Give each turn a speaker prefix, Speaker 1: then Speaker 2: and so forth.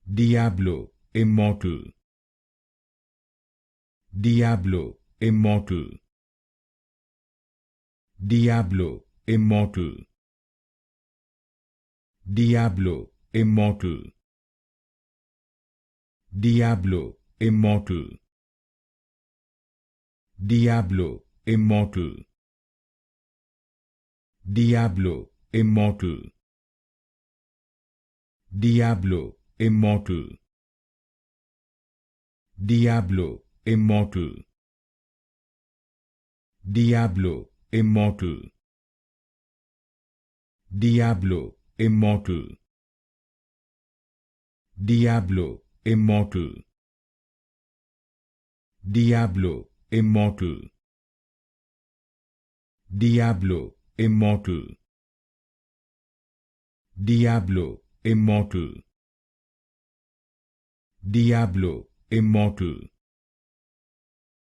Speaker 1: Diablo Immortal. Diablo Immortal. Diablo Immortal. Diablo Immortal. Diablo Immortal. Diablo Immortal. Diablo Immortal. Diablo Immortal. Diablo Immortal. Diablo Immortal. Diablo Immortal. Diablo Immortal. Diablo Immortal. Diablo Immortal. Diablo Immortal. Diablo Immortal.